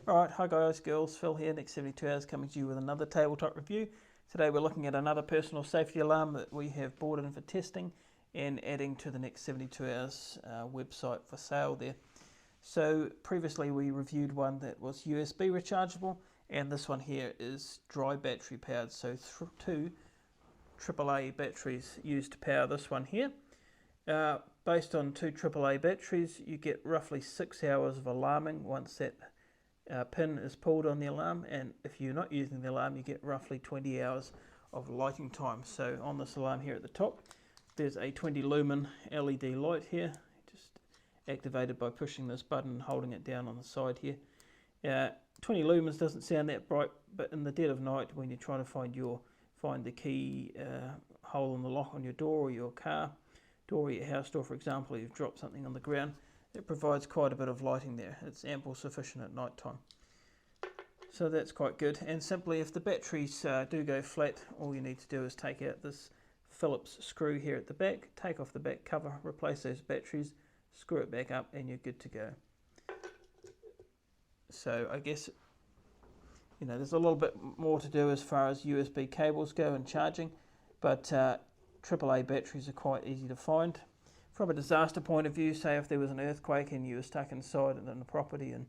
Alright, hi guys, girls, Phil here, next 72 hours coming to you with another tabletop review. Today we're looking at another personal safety alarm that we have brought in for testing and adding to the next 72 hours website for sale there. So previously we reviewed one that was USB rechargeable, and this one here is dry battery powered, so two AAA batteries used to power this one here. Based on two AAA batteries, you get roughly 6 hours of alarming once that pin is pulled on the alarm, and if you're not using the alarm you get roughly 20 hours of lighting time. So on this alarm here at the top there's a 20 lumen LED light here, just activated by pushing this button and holding it down on the side here. 20 lumens doesn't sound that bright, but in the dead of night when you're trying to find the key hole in the lock on your door or your car door or your house door, for example, you've dropped something on the ground, it provides quite a bit of lighting there. It's ample sufficient at night time. So that's quite good. And simply, if the batteries do go flat, all you need to do is take out this Phillips screw here at the back, take off the back cover, replace those batteries, screw it back up, and you're good to go. So I guess, you know, there's a little bit more to do as far as USB cables go and charging, but AAA batteries are quite easy to find. From a disaster point of view, say if there was an earthquake and you were stuck inside in the property and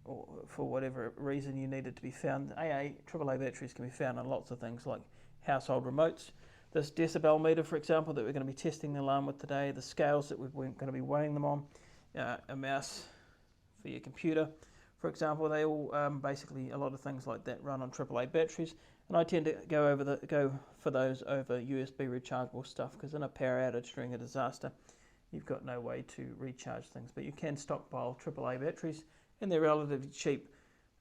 or for whatever reason you needed to be found, AAA batteries can be found on lots of things like household remotes. This decibel meter, for example, that we're going to be testing the alarm with today, the scales that we're going to be weighing them on, a mouse for your computer, for example, they all basically, a lot of things like that run on AAA batteries, and I tend to go for those over USB rechargeable stuff, because in a power outage during a disaster you've got no way to recharge things. But you can stockpile AAA batteries, and they're relatively cheap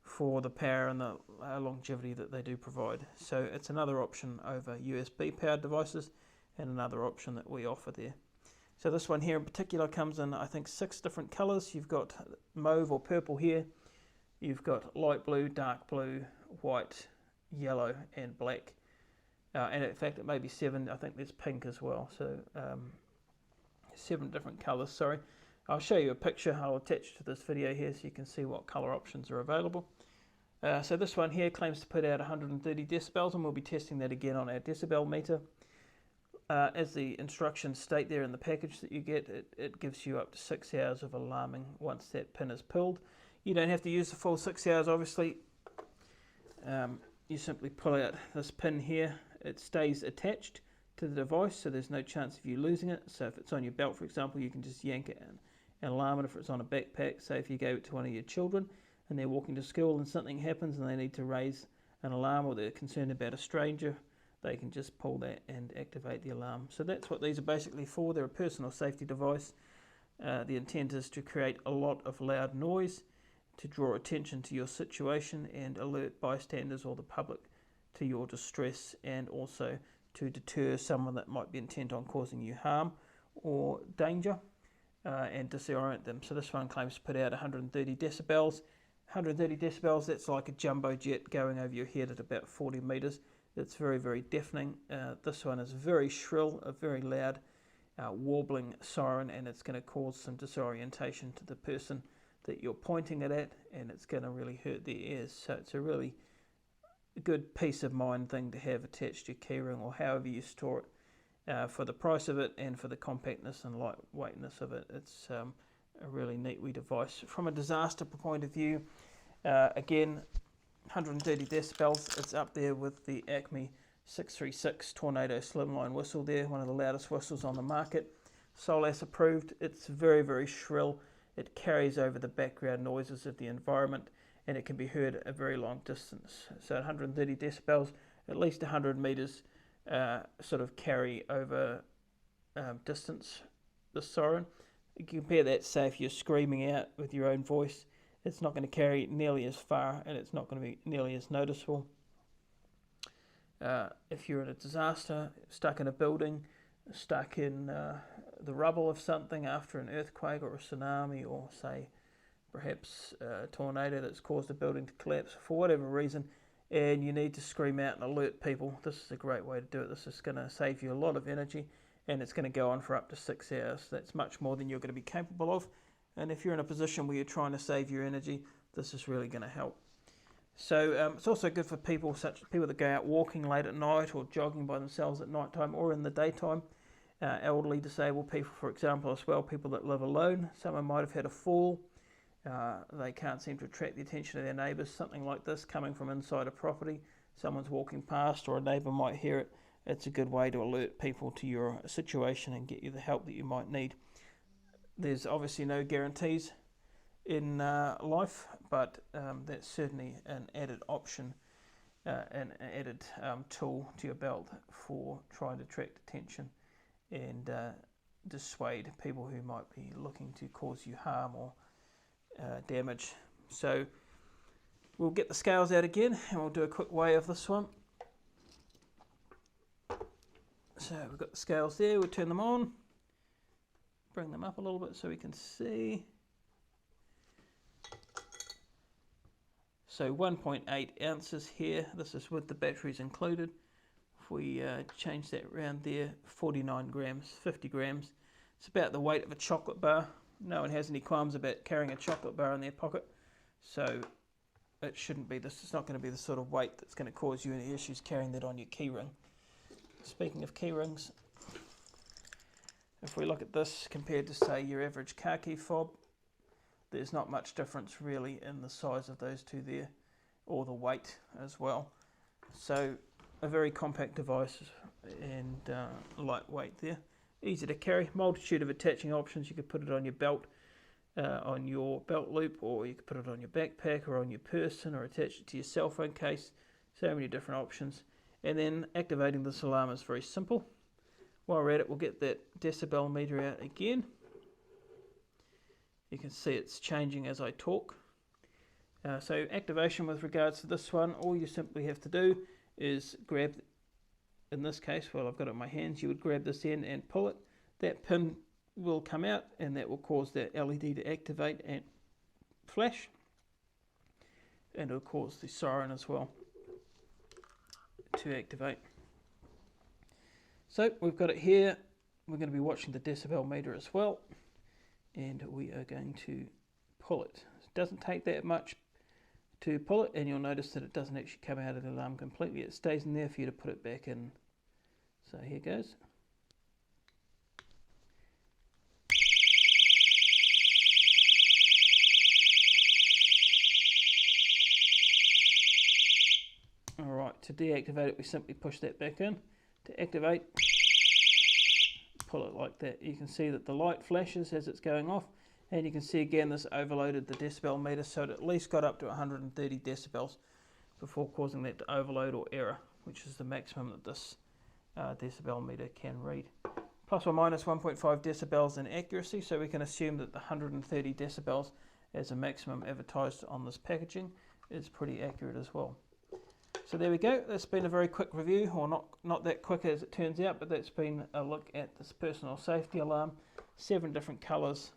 for the power and the longevity that they do provide. So it's another option over USB powered devices, and another option that we offer there. So this one here in particular comes in, I think, 6 different colours. You've got mauve or purple here, you've got light blue, dark blue, white, yellow and black, and in fact it may be 7, I think there's pink as well, so 7 different colours. Sorry, I'll show you a picture I'll attach to this video here so you can see what colour options are available. So this one here claims to put out 130 decibels, and we'll be testing that again on our decibel meter. As the instructions state there in the package that you get, it gives you up to 6 hours of alarming once that pin is pulled. You don't have to use the full 6 hours, obviously. You simply pull out this pin here, it stays attached to the device, so there's no chance of you losing it. So if it's on your belt, for example, you can just yank it and alarm it. If it's on a backpack, say if you gave it to one of your children and they're walking to school and something happens and they need to raise an alarm, or they're concerned about a stranger, they can just pull that and activate the alarm. So that's what these are basically for. They're a personal safety device. The intent is to create a lot of loud noise to draw attention to your situation and alert bystanders or the public to your distress, and also to deter someone that might be intent on causing you harm or danger, and disorient them. So this one claims to put out 130 decibels. 130 decibels, that's like a jumbo jet going over your head at about 40 meters. It's very, very deafening. This one is very shrill, a very loud warbling siren, and it's going to cause some disorientation to the person that you're pointing it at, and it's going to really hurt their ears. So it's a really good peace of mind thing to have attached to your keyring or however you store it. For the price of it and for the compactness and lightweightness of it, it's a really neat wee device. From a disaster point of view, again, 130 decibels, it's up there with the Acme 636 Tornado Slimline whistle there, one of the loudest whistles on the market. SOLAS approved. It's very, very shrill. It carries over the background noises of the environment, and it can be heard at a very long distance. So 130 decibels, at least 100 meters, sort of carry over distance, the siren. You compare that, say, if you're screaming out with your own voice, it's not going to carry nearly as far, and it's not going to be nearly as noticeable. If you're in a disaster, stuck in a building, stuck in the rubble of something after an earthquake or a tsunami, or say perhaps a tornado that's caused a building to collapse for whatever reason, and you need to scream out and alert people, this is a great way to do it. This is going to save you a lot of energy, and it's going to go on for up to 6 hours. That's much more than you're going to be capable of And if you're in a position where you're trying to save your energy, this is really going to help. So it's also good for people such as people that go out walking late at night or jogging by themselves at night time or in the daytime. Elderly, disabled people, for example, as well, people that live alone. Someone might have had a fall. They can't seem to attract the attention of their neighbours. Something like this coming from inside a property. Someone's walking past or a neighbour might hear it. It's a good way to alert people to your situation and get you the help that you might need. There's obviously no guarantees in life, but that's certainly an added option, an added tool to your belt for trying to attract attention and dissuade people who might be looking to cause you harm or damage. So we'll get the scales out again and we'll do a quick weigh of this one. So we've got the scales there, we'll turn them on, bring them up a little bit so we can see. So 1.8 ounces here, this is with the batteries included. If we change that around there, 49 grams, 50 grams. It's about the weight of a chocolate bar. No one has any qualms about carrying a chocolate bar in their pocket. So it shouldn't be this, it's not going to be the sort of weight that's going to cause you any issues carrying that on your key ring. Speaking of key rings, if we look at this compared to say your average car key fob, there's not much difference really in the size of those two there, or the weight as well. So a very compact device and lightweight there. Easy to carry, multitude of attaching options. You could put it on your belt, on your belt loop, or you could put it on your backpack or on your person, or attach it to your cell phone case. So many different options. And then activating this alarm is very simple. While we're at it, we'll get that decibel meter out again. You can see it's changing as I talk. So activation with regards to this one, all you simply have to do is grab, in this case, well, I've got it in my hands, you would grab this end and pull it. That pin will come out and that will cause that LED to activate and flash. And it'll cause the siren as well to activate. So we've got it here. We're going to be watching the decibel meter as well, and we are going to pull it. It doesn't take that much to pull it, and you'll notice that it doesn't actually come out of the alarm completely. It stays in there for you to put it back in. So here goes. Alright, to deactivate it we simply push that back in. To activate, pull it like that. You can see that the light flashes as it's going off, and you can see again this overloaded the decibel meter, so it at least got up to 130 decibels before causing that to overload or error, which is the maximum that this decibel meter can read. Plus or minus 1.5 decibels in accuracy, so we can assume that the 130 decibels as a maximum advertised on this packaging is pretty accurate as well. So there we go, that's been a very quick review, or not that quick as it turns out, but that's been a look at this personal safety alarm. 7 different colours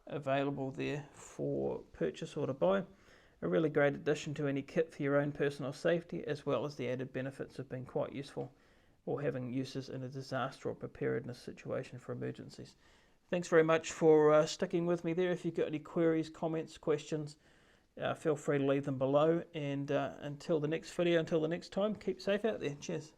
available there for purchase or to buy. A really great addition to any kit for your own personal safety, as well as the added benefits of being quite useful or having uses in a disaster or preparedness situation for emergencies. Thanks very much for sticking with me there. If you've got any queries, comments, questions, feel free to leave them below, and until the next video, until the next time, keep safe out there. Cheers.